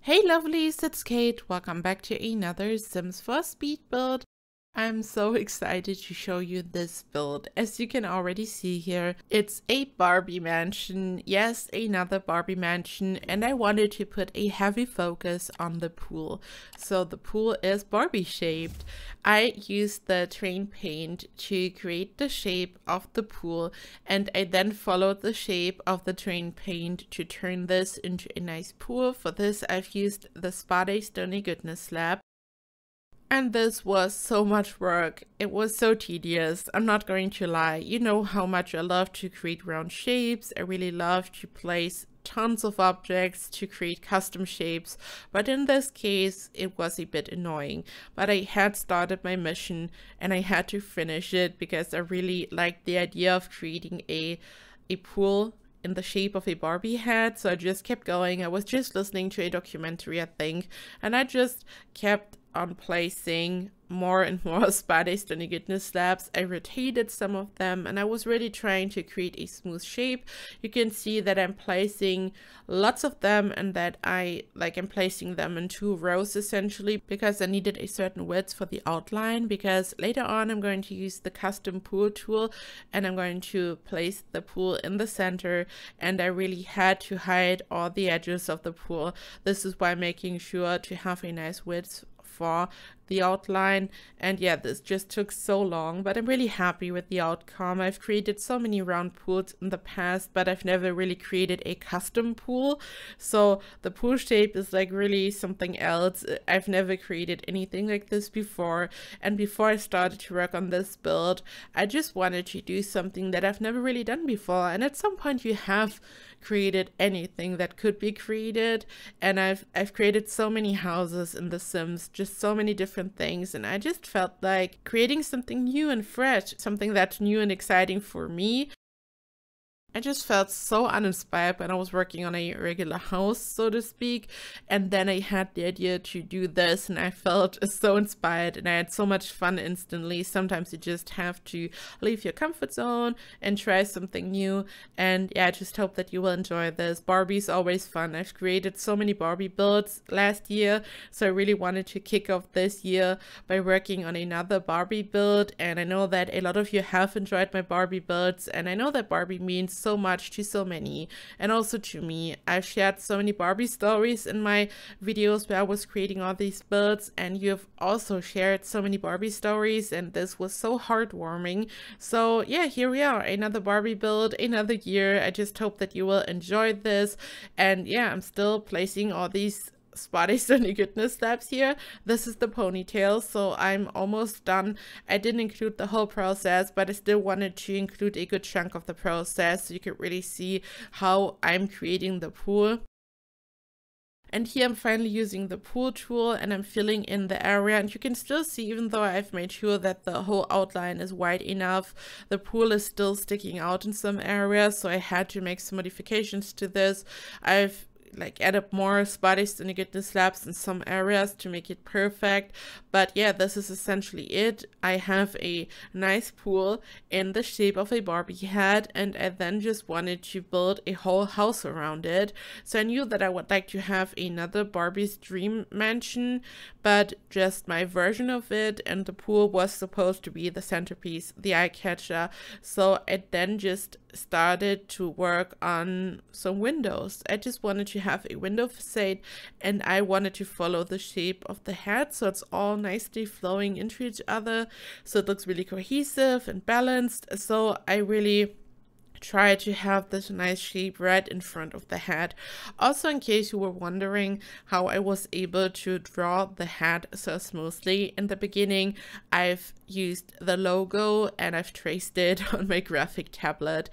Hey lovelies, it's Kate. Welcome back to another Sims 4 speed build. I'm so excited to show you this build. As you can already see here, it's a Barbie mansion. Yes, another Barbie mansion, and I wanted to put a heavy focus on the pool. So the pool is Barbie shaped. I used the train paint to create the shape of the pool, and I then followed the shape of the train paint to turn this into a nice pool. For this, I've used the Spade Stony Goodness slab. And this was so much work. It was so tedious. I'm not going to lie. You know how much I love to create round shapes. I really love to place tons of objects to create custom shapes. But in this case, it was a bit annoying. But I had started my mission and I had to finish it because I really liked the idea of creating a pool in the shape of a Barbie head. So I just kept going. I was just listening to a documentary, I think, and I just kept on placing more and more Spade Stony Goodness slabs. I rotated some of them and I was really trying to create a smooth shape. You can see that I'm placing lots of them and that I'm placing them in 2 rows essentially because I needed a certain width for the outline, because later on I'm going to use the custom pool tool and I'm going to place the pool in the center, and I really had to hide all the edges of the pool. This is why I'm making sure to have a nice width for the outline. And yeah, this just took so long, but I'm really happy with the outcome. I've created so many round pools in the past, but I've never really created a custom pool, so the pool shape is like really something else. I've never created anything like this before, and before I started to work on this build, I just wanted to do something that I've never really done before. And at some point you have created anything that could be created, and I've created so many houses in The Sims, just so many different things, and I just felt like creating something new and fresh, something that's new and exciting for me. I just felt so uninspired when I was working on a regular house, so to speak, and then I had the idea to do this and I felt so inspired and I had so much fun instantly. Sometimes you just have to leave your comfort zone and try something new, and yeah, I just hope that you will enjoy this. Barbie's always fun. I've created so many Barbie builds last year, so I really wanted to kick off this year by working on another Barbie build, and I know that a lot of you have enjoyed my Barbie builds, and I know that Barbie means so much to so many, and also to me. I've shared so many Barbie stories in my videos where I was creating all these builds, and you have also shared so many Barbie stories, and this was so heartwarming. So yeah, here we are, another Barbie build, another year. I just hope that you will enjoy this, and yeah, I'm still placing all these Spade Stony Goodness slabs here. This is the ponytail, so I'm almost done. I didn't include the whole process, but I still wanted to include a good chunk of the process so you could really see how I'm creating the pool. And here I'm finally using the pool tool and I'm filling in the area, and you can still see, even though I've made sure that the whole outline is wide enough, the pool is still sticking out in some areas, so I had to make some modifications to this. I've added more Spade Stony Goodness slabs in some areas to make it perfect, but yeah, this is essentially it. I have a nice pool in the shape of a Barbie head, and I then just wanted to build a whole house around it. So I knew that I would like to have another Barbie's Dream Mansion, but just my version of it, and the pool was supposed to be the centerpiece, the eye catcher. So I then just started to work on some windows. I just wanted to have a window facade, and I wanted to follow the shape of the head so it's all nicely flowing into each other, so it looks really cohesive and balanced. So I really try to have this nice shape right in front of the head. Also, in case you were wondering how I was able to draw the head so smoothly in the beginning, I've used the logo and I've traced it on my graphic tablet.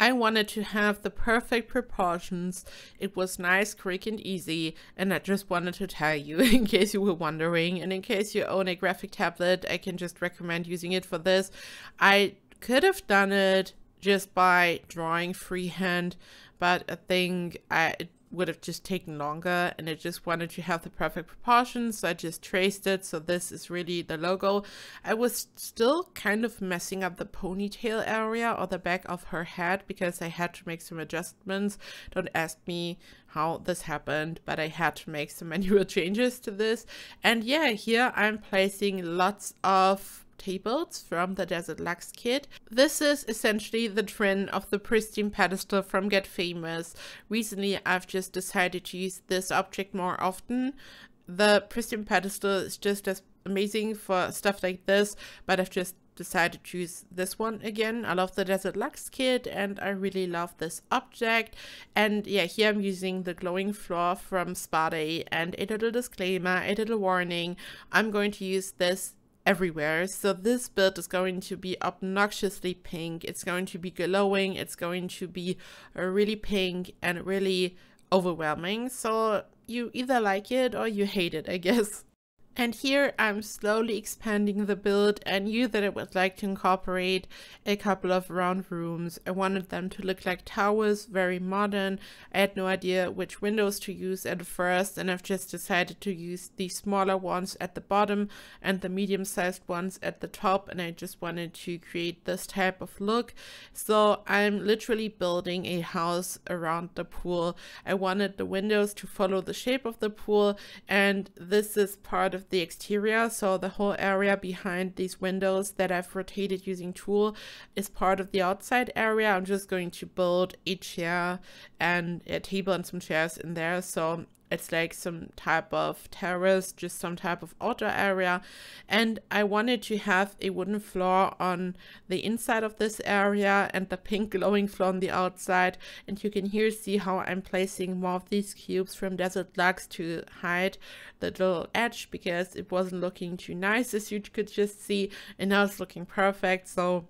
I wanted to have the perfect proportions. It was nice, quick, and easy, and I just wanted to tell you in case you were wondering. And in case you own a graphic tablet, I can just recommend using it for this. I could have done it just by drawing freehand, but I think would have just taken longer, and I just wanted to have the perfect proportions, so I just traced it. So this is really the logo. I was still kind of messing up the ponytail area or the back of her head because I had to make some adjustments. Don't ask me how this happened, but I had to make some manual changes to this. And yeah, here I'm placing lots of tables from the Desert Lux kit. This is essentially the twin of the pristine pedestal from Get Famous. Recently, I've just decided to use this object more often. The pristine pedestal is just as amazing for stuff like this, but I've just decided to use this one again. I love the Desert Lux kit and I really love this object. And yeah, here I'm using the glowing floor from Spa Day, and a little disclaimer, a little warning, I'm going to use this everywhere. So this build is going to be obnoxiously pink. It's going to be glowing. It's going to be really pink and really overwhelming. So you either like it or you hate it, I guess. And here I'm slowly expanding the build. I knew that I would like to incorporate a couple of round rooms. I wanted them to look like towers, very modern. I had no idea which windows to use at first, and I've just decided to use the smaller ones at the bottom and the medium-sized ones at the top, and I just wanted to create this type of look. So I'm literally building a house around the pool. I wanted the windows to follow the shape of the pool, and this is part of the exterior. So the whole area behind these windows that I've rotated using tool is part of the outside area. I'm just going to build a chair and a table and some chairs in there. So it's like some type of terrace, just some type of outdoor area. And I wanted to have a wooden floor on the inside of this area and the pink glowing floor on the outside. And you can here see how I'm placing more of these cubes from Desert Lux to hide the little edge because it wasn't looking too nice, as you could just see, and now it's looking perfect. So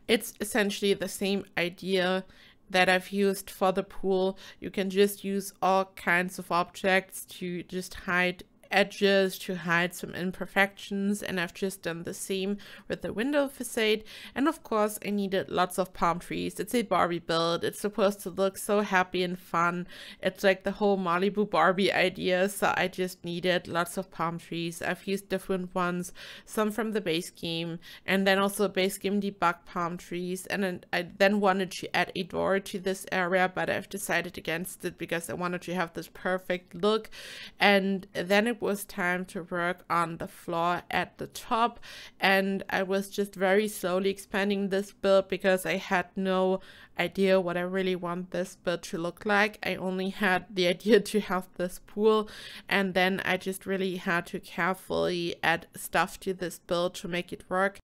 it's essentially the same idea that I've used for the pool. You can just use all kinds of objects to just hide edges, to hide some imperfections, and I've just done the same with the window facade. And of course I needed lots of palm trees. It's a Barbie build. It's supposed to look so happy and fun. It's like the whole Malibu Barbie idea, so I just needed lots of palm trees. I've used different ones, some from the base game, and then also base game debug palm trees. And then I then wanted to add a door to this area, but I've decided against it because I wanted to have this perfect look. And then it was time to work on the floor at the top, and I was just very slowly expanding this build because I had no idea what I really want this build to look like. I only had the idea to have this pool, and then I just really had to carefully add stuff to this build to make it work.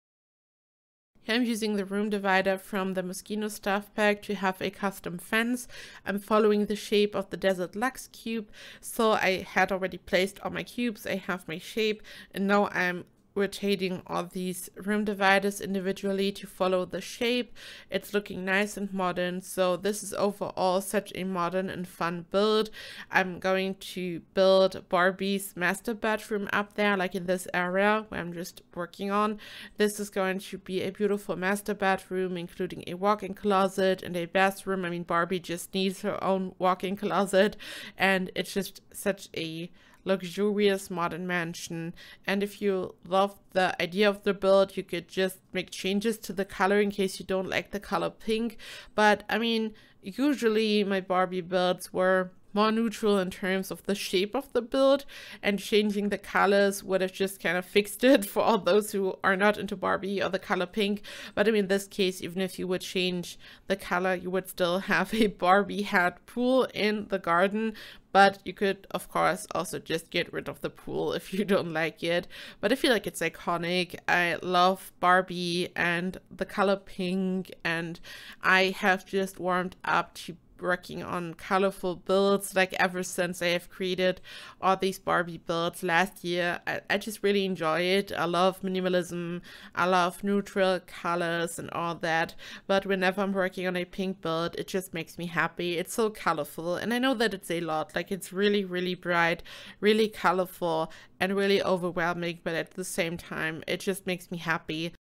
I'm using the room divider from the Moschino stuff pack to have a custom fence. I'm following the shape of the Desert Lux cube. So I had already placed all my cubes. I have my shape, and now I'm rotating all these room dividers individually to follow the shape. It's looking nice and modern. So this is overall such a modern and fun build. I'm going to build Barbie's master bedroom up there, like in this area where I'm just working on. This is going to be a beautiful master bedroom, including a walk-in closet and a bathroom. I mean, Barbie just needs her own walk-in closet, and it's just such a luxurious modern mansion. And if you love the idea of the build, you could just make changes to the color in case you don't like the color pink. But I mean, usually my Barbie builds were more neutral in terms of the shape of the build, and changing the colors would have just kind of fixed it for all those who are not into Barbie or the color pink. But I mean, in this case, even if you would change the color, you would still have a Barbie hat pool in the garden. But you could, of course, also just get rid of the pool if you don't like it. But I feel like it's iconic. I love Barbie and the color pink, and I have just warmed up to working on colorful builds like ever since I have created all these Barbie builds last year. I just really enjoy it. I love minimalism, I love neutral colors and all that, but whenever I'm working on a pink build, it just makes me happy. It's so colorful, and I know that it's a lot, like it's really, really bright, really colorful, and really overwhelming, but at the same time it just makes me happy.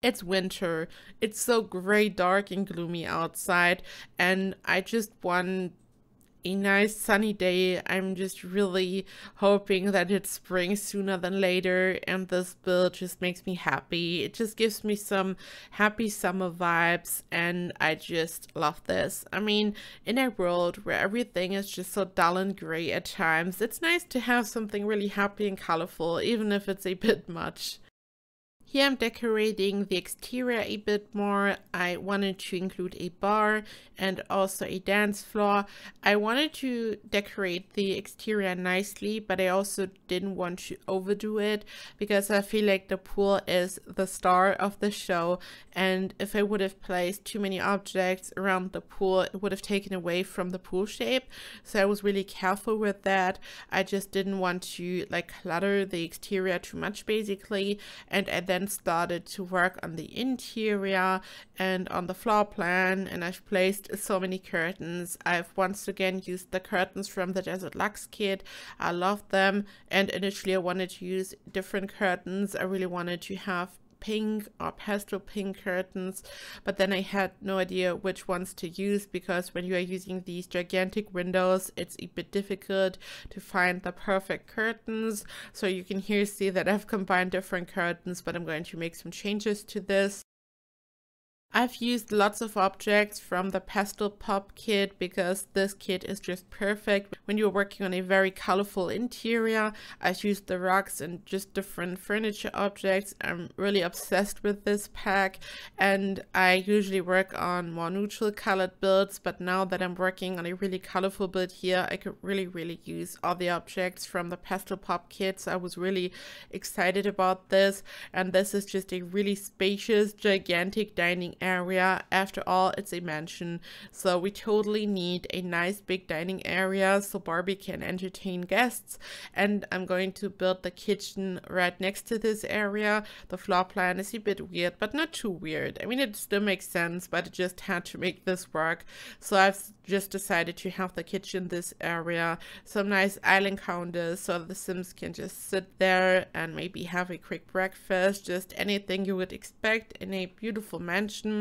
It's winter, it's so gray, dark, and gloomy outside, and I just want a nice sunny day. I'm just really hoping that it's spring sooner than later, and this build just makes me happy. It just gives me some happy summer vibes, and I just love this. I mean, in a world where everything is just so dull and gray at times, it's nice to have something really happy and colorful, even if it's a bit much. Here I'm decorating the exterior a bit more. I wanted to include a bar and also a dance floor. I wanted to decorate the exterior nicely, but I also didn't want to overdo it because I feel like the pool is the star of the show, and if I would have placed too many objects around the pool, it would have taken away from the pool shape. So I was really careful with that. I just didn't want to like clutter the exterior too much basically, and I then started to work on the interior and on the floor plan, and I've placed so many curtains. I've once again used the curtains from the Desert Luxe kit. I love them, and initially I wanted to use different curtains. I really wanted to have pink or pastel pink curtains, but then I had no idea which ones to use because when you are using these gigantic windows, it's a bit difficult to find the perfect curtains. So you can here see that I've combined different curtains, but I'm going to make some changes to this. I've used lots of objects from the Pastel Pop kit because this kit is just perfect when you're working on a very colorful interior. I've used the rugs and just different furniture objects. I'm really obsessed with this pack, and I usually work on more neutral colored builds, but now that I'm working on a really colorful build here, I could really use all the objects from the Pastel Pop kit. So I was really excited about this, and this is just a really spacious, gigantic dining area. After all, it's a mansion, so we totally need a nice big dining area so Barbie can entertain guests. And I'm going to build the kitchen right next to this area. The floor plan is a bit weird, but not too weird. I mean, it still makes sense, but it just had to make this work. So I've just decided to have the kitchen this area, some nice island counters so the Sims can just sit there and maybe have a quick breakfast, just anything you would expect in a beautiful mansion.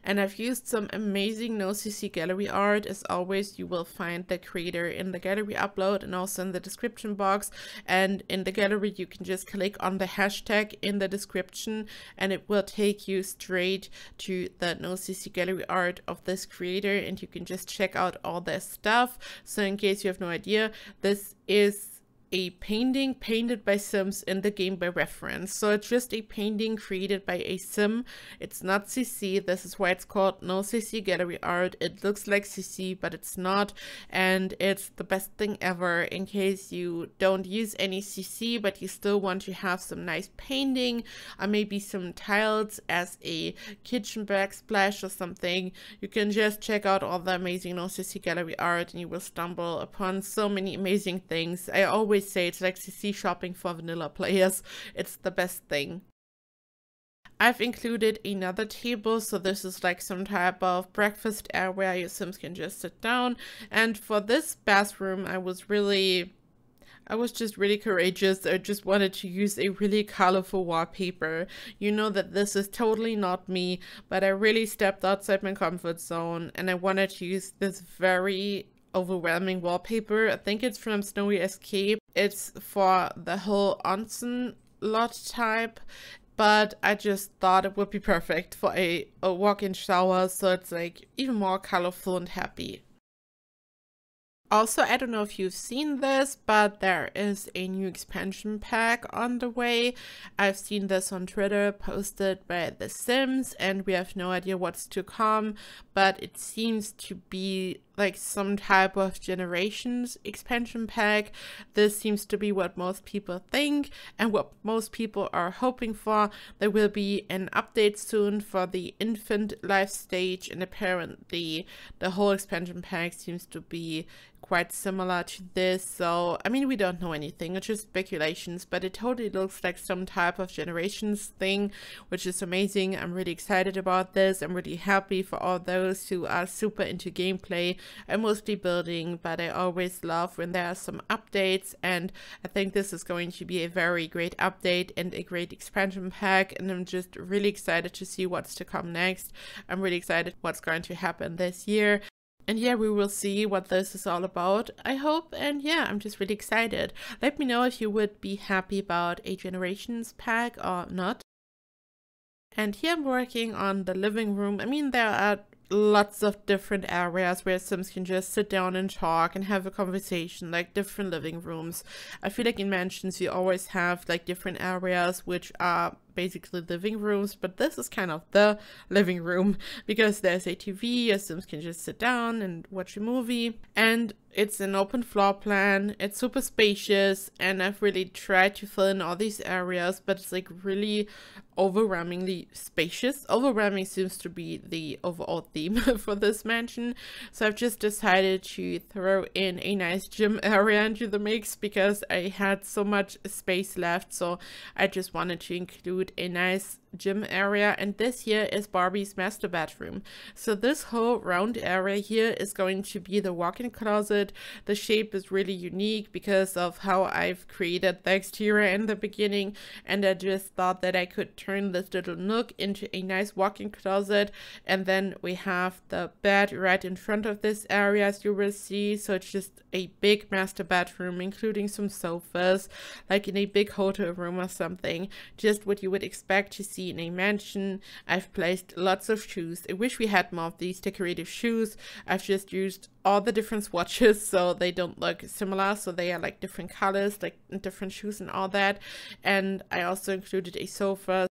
And I've used some amazing no-CC gallery art. As always, you will find the creator in the gallery upload and also in the description box. And in the gallery, you can just click on the hashtag in the description and it will take you straight to the no-CC gallery art of this creator, and you can just check out all their stuff. So in case you have no idea, this is a painting painted by Sims in the game by reference. So it's just a painting created by a Sim. It's not CC. This is why it's called no CC gallery art. It looks like CC, but it's not. And it's the best thing ever in case you don't use any CC, but you still want to have some nice painting or maybe some tiles as a kitchen backsplash or something. You can just check out all the amazing no CC gallery art and you will stumble upon so many amazing things. I always say it's like CC shopping for vanilla players. It's the best thing. I've included another table, so this is like some type of breakfast area where your Sims can just sit down. And for this bathroom, I was just really courageous. I just wanted to use a really colorful wallpaper. You know that this is totally not me, but I really stepped outside my comfort zone and I wanted to use this very overwhelming wallpaper. I think it's from Snowy Escape. It's for the whole onsen lot type, but I just thought it would be perfect for a walk-in shower, so it's like even more colorful and happy. Also, I don't know if you've seen this, but there is a new expansion pack on the way. I've seen this on Twitter posted by The Sims, and we have no idea what's to come, but it seems to be like some type of Generations expansion pack. This seems to be what most people think and what most people are hoping for. There will be an update soon for the infant life stage, and apparently the whole expansion pack seems to be quite similar to this. So I mean, we don't know anything, it's just speculations, but it totally looks like some type of Generations thing, which is amazing. I'm really excited about this. I'm really happy for all those who are super into gameplay. I'm mostly building, but I always love when there are some updates, and I think this is going to be a very great update and a great expansion pack, and I'm just really excited to see what's to come next. I'm really excited what's going to happen this year. And yeah, we will see what this is all about, I hope. And yeah, I'm just really excited. Let me know if you would be happy about a Generations pack or not. And here I'm working on the living room. I mean, there are lots of different areas where Sims can just sit down and talk and have a conversation, like different living rooms. I feel like in mansions you always have like different areas which are basically living rooms, but this is kind of the living room because there's a TV, your Sims can just sit down and watch a movie, and it's an open floor plan. It's super spacious, and I've really tried to fill in all these areas, but it's like really overwhelmingly spacious. Overwhelming seems to be the overall theme for this mansion, so I've just decided to throw in a nice gym area into the mix because I had so much space left, so I just wanted to include a nice gym area. And this here is Barbie's master bedroom. So this whole round area here is going to be the walk-in closet. The shape is really unique because of how I've created the exterior in the beginning, and I just thought that I could turn this little nook into a nice walk-in closet. And then we have the bed right in front of this area, as you will see. So it's just a big master bedroom, including some sofas, like in a big hotel room or something, just what you would expect to see in a mansion. I've placed lots of shoes. I wish we had more of these decorative shoes. I've just used all the different swatches so they don't look similar, so they are like different colors, like different shoes and all that. And I also included a sofa.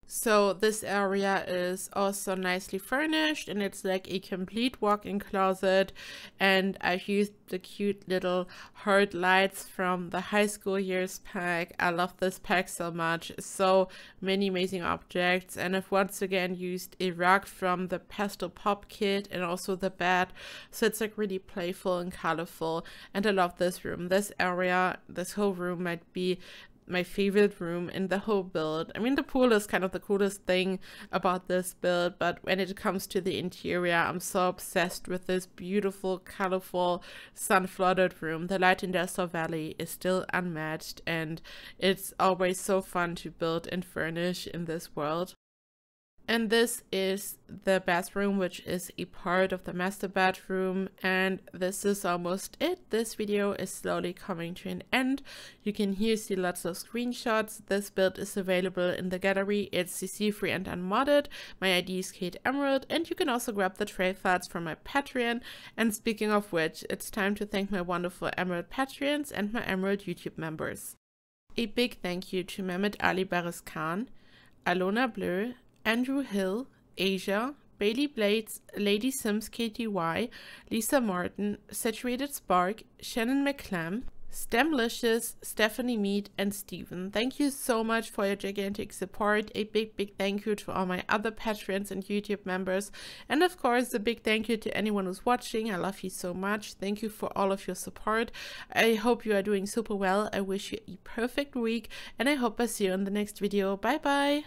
So this area is also nicely furnished, and it's like a complete walk-in closet, and I've used the cute little heart lights from the high school years pack. I love this pack so much. So many amazing objects, and I've once again used a rug from the pastel pop kit and also the bed, so it's like really playful and colorful, and I love this room. This area, this whole room might be my favorite room in the whole build. I mean, the pool is kind of the coolest thing about this build, but when it comes to the interior, I'm so obsessed with this beautiful, colorful, sun-flooded room. The light in Desert Valley is still unmatched, and it's always so fun to build and furnish in this world. And this is the bathroom, which is a part of the master bedroom, and this is almost it. This video is slowly coming to an end. You can here see lots of screenshots. This build is available in the gallery. It's CC free and unmodded. My ID is KateEmerald, and you can also grab the trade files from my Patreon. And speaking of which, it's time to thank my wonderful Emerald Patreons and my Emerald YouTube members. A big thank you to Mehmet Ali Baris Khan, Alona Bleu, Andrew Hill, Asia, Bailey Blades, Lady Sims KTY, Lisa Martin, Saturated Spark, Shannon McClam, Stemlicious, Stephanie Mead, and Steven. Thank you so much for your gigantic support. A big thank you to all my other patrons and YouTube members. And of course, a big thank you to anyone who's watching. I love you so much. Thank you for all of your support. I hope you are doing super well. I wish you a perfect week, and I hope I see you in the next video. Bye bye!